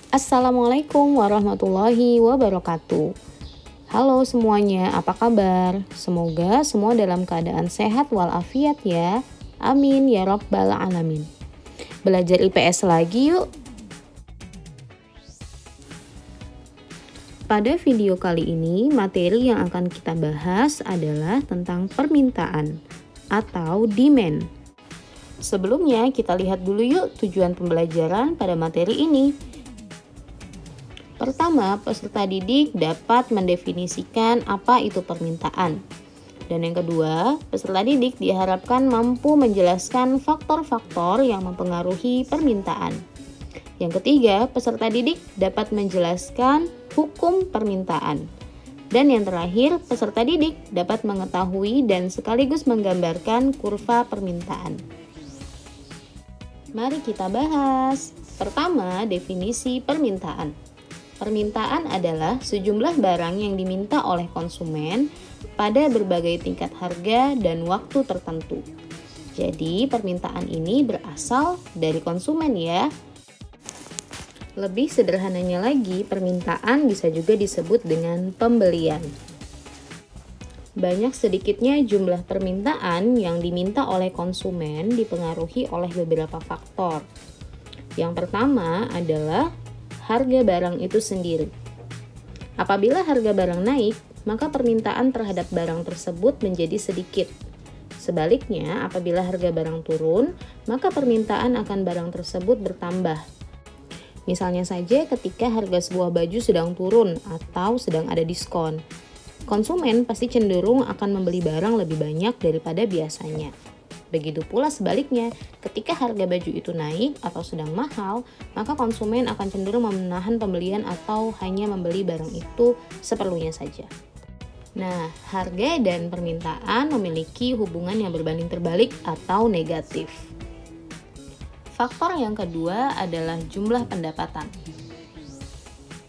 Assalamualaikum warahmatullahi wabarakatuh. Halo semuanya, apa kabar? Semoga semua dalam keadaan sehat walafiat ya. Amin ya rabbal alamin. Belajar IPS lagi yuk. Pada video kali ini, materi yang akan kita bahas adalah tentang permintaan atau demand. Sebelumnya kita lihat dulu yuk tujuan pembelajaran pada materi ini. Pertama, peserta didik dapat mendefinisikan apa itu permintaan. Dan yang kedua, peserta didik diharapkan mampu menjelaskan faktor-faktor yang mempengaruhi permintaan. Yang ketiga, peserta didik dapat menjelaskan hukum permintaan. Dan yang terakhir, peserta didik dapat mengetahui dan sekaligus menggambarkan kurva permintaan. Mari kita bahas. Pertama, definisi permintaan. Permintaan adalah sejumlah barang yang diminta oleh konsumen pada berbagai tingkat harga dan waktu tertentu. Jadi, permintaan ini berasal dari konsumen ya. Lebih sederhananya lagi, permintaan bisa juga disebut dengan pembelian. Banyak sedikitnya jumlah permintaan yang diminta oleh konsumen dipengaruhi oleh beberapa faktor. Yang pertama adalah harga barang itu sendiri. Apabila harga barang naik, maka permintaan terhadap barang tersebut menjadi sedikit. Sebaliknya, apabila harga barang turun, maka permintaan akan barang tersebut bertambah. Misalnya saja ketika harga sebuah baju sedang turun atau sedang ada diskon, konsumen pasti cenderung akan membeli barang lebih banyak daripada biasanya. Begitu pula sebaliknya, ketika harga baju itu naik atau sedang mahal, maka konsumen akan cenderung menahan pembelian atau hanya membeli barang itu seperlunya saja. Nah, harga dan permintaan memiliki hubungan yang berbanding terbalik atau negatif. Faktor yang kedua adalah jumlah pendapatan.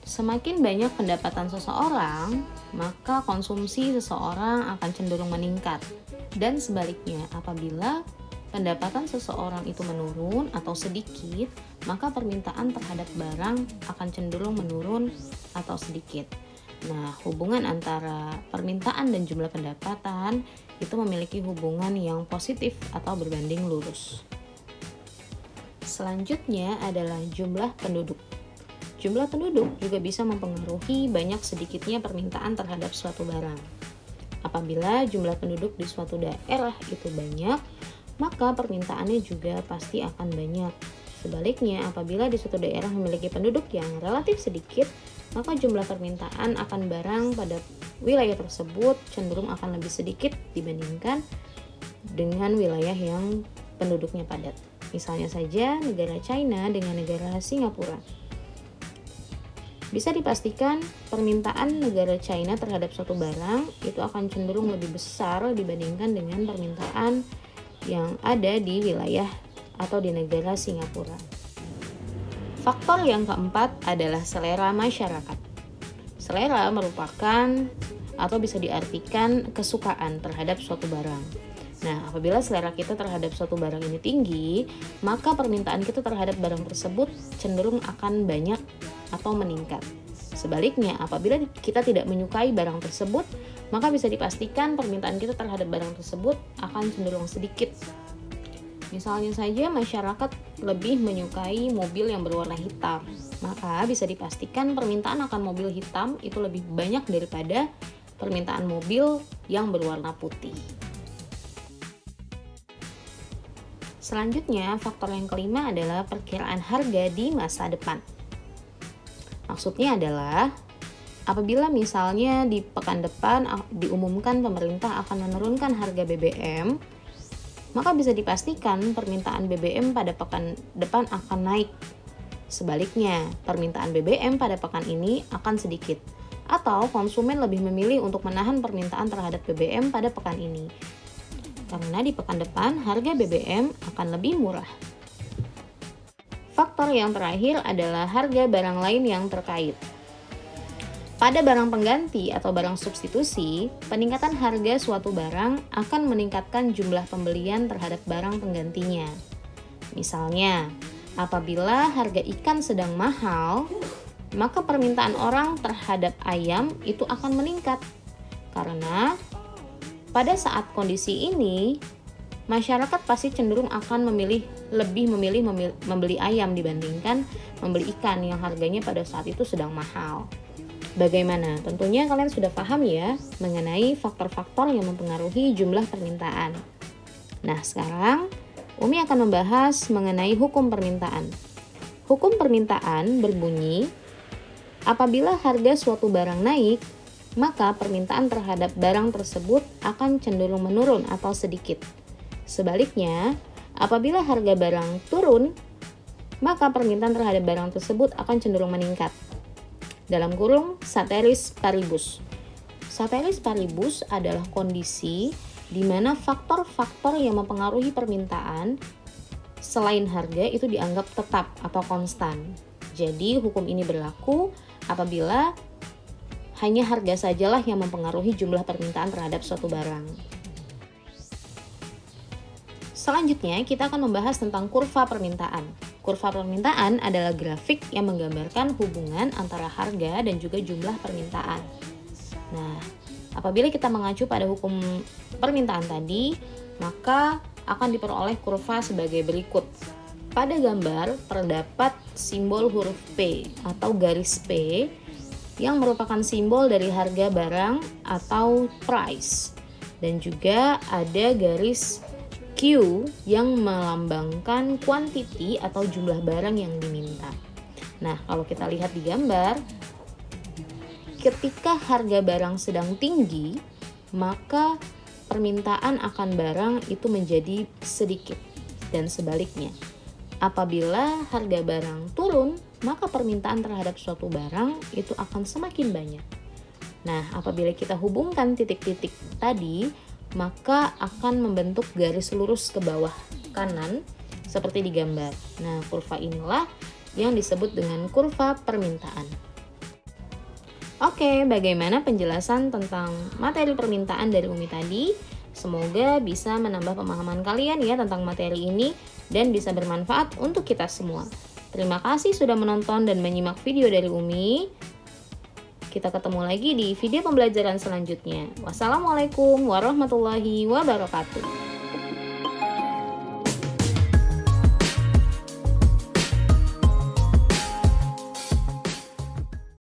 Semakin banyak pendapatan seseorang, maka konsumsi seseorang akan cenderung meningkat. Dan sebaliknya, apabila pendapatan seseorang itu menurun atau sedikit, maka permintaan terhadap barang akan cenderung menurun atau sedikit. Nah, hubungan antara permintaan dan jumlah pendapatan itu memiliki hubungan yang positif atau berbanding lurus. Selanjutnya adalah jumlah penduduk. Jumlah penduduk juga bisa mempengaruhi banyak sedikitnya permintaan terhadap suatu barang. Apabila jumlah penduduk di suatu daerah itu banyak, maka permintaannya juga pasti akan banyak. Sebaliknya, apabila di suatu daerah memiliki penduduk yang relatif sedikit, maka jumlah permintaan akan barang pada wilayah tersebut cenderung akan lebih sedikit dibandingkan dengan wilayah yang penduduknya padat. Misalnya saja negara China dengan negara Singapura. Bisa dipastikan permintaan negara China terhadap suatu barang itu akan cenderung lebih besar dibandingkan dengan permintaan yang ada di wilayah atau di negara Singapura. Faktor yang keempat adalah selera masyarakat. Selera merupakan atau bisa diartikan kesukaan terhadap suatu barang. Nah, apabila selera kita terhadap suatu barang ini tinggi, maka permintaan kita terhadap barang tersebut cenderung akan banyak atau meningkat. Sebaliknya, apabila kita tidak menyukai barang tersebut, maka bisa dipastikan permintaan kita terhadap barang tersebut akan cenderung sedikit. Misalnya saja masyarakat lebih menyukai mobil yang berwarna hitam, maka bisa dipastikan permintaan akan mobil hitam itu lebih banyak daripada permintaan mobil yang berwarna putih. Selanjutnya, faktor yang kelima adalah perkiraan harga di masa depan. Maksudnya adalah, apabila misalnya di pekan depan diumumkan pemerintah akan menurunkan harga BBM, maka bisa dipastikan permintaan BBM pada pekan depan akan naik. Sebaliknya, permintaan BBM pada pekan ini akan sedikit, atau konsumen lebih memilih untuk menahan permintaan terhadap BBM pada pekan ini. Karena di pekan depan harga BBM akan lebih murah. Faktor yang terakhir adalah harga barang lain yang terkait. Pada barang pengganti atau barang substitusi, peningkatan harga suatu barang akan meningkatkan jumlah pembelian terhadap barang penggantinya. Misalnya, Apabila harga ikan sedang mahal, maka permintaan orang terhadap ayam itu akan meningkat. Karena pada saat kondisi ini, masyarakat pasti cenderung akan lebih memilih membeli ayam dibandingkan membeli ikan yang harganya pada saat itu sedang mahal. Bagaimana? Tentunya kalian sudah paham ya mengenai faktor-faktor yang mempengaruhi jumlah permintaan. Nah, sekarang Umi akan membahas mengenai hukum permintaan. Hukum permintaan berbunyi, apabila harga suatu barang naik, maka permintaan terhadap barang tersebut akan cenderung menurun atau sedikit. Sebaliknya, apabila harga barang turun, maka permintaan terhadap barang tersebut akan cenderung meningkat. Dalam kurung, ceteris paribus. Ceteris paribus adalah kondisi di mana faktor-faktor yang mempengaruhi permintaan selain harga itu dianggap tetap atau konstan. Jadi hukum ini berlaku apabila hanya harga sajalah yang mempengaruhi jumlah permintaan terhadap suatu barang. Selanjutnya kita akan membahas tentang kurva permintaan. Kurva permintaan adalah grafik yang menggambarkan hubungan antara harga dan juga jumlah permintaan. Nah, apabila kita mengacu pada hukum permintaan tadi, maka akan diperoleh kurva sebagai berikut. Pada gambar terdapat simbol huruf P atau garis P yang merupakan simbol dari harga barang atau price. Dan juga ada garis Q yang melambangkan quantity atau jumlah barang yang diminta. Nah, kalau kita lihat di gambar, ketika harga barang sedang tinggi, maka permintaan akan barang itu menjadi sedikit. Dan sebaliknya, apabila harga barang turun, maka permintaan terhadap suatu barang itu akan semakin banyak. Nah, apabila kita hubungkan titik-titik tadi, maka akan membentuk garis lurus ke bawah kanan seperti di gambar. Nah, kurva inilah yang disebut dengan kurva permintaan. Oke, bagaimana penjelasan tentang materi permintaan dari Umi tadi? Semoga bisa menambah pemahaman kalian ya tentang materi ini dan bisa bermanfaat untuk kita semua. Terima kasih sudah menonton dan menyimak video dari Umi. Kita ketemu lagi di video pembelajaran selanjutnya. Wassalamualaikum warahmatullahi wabarakatuh.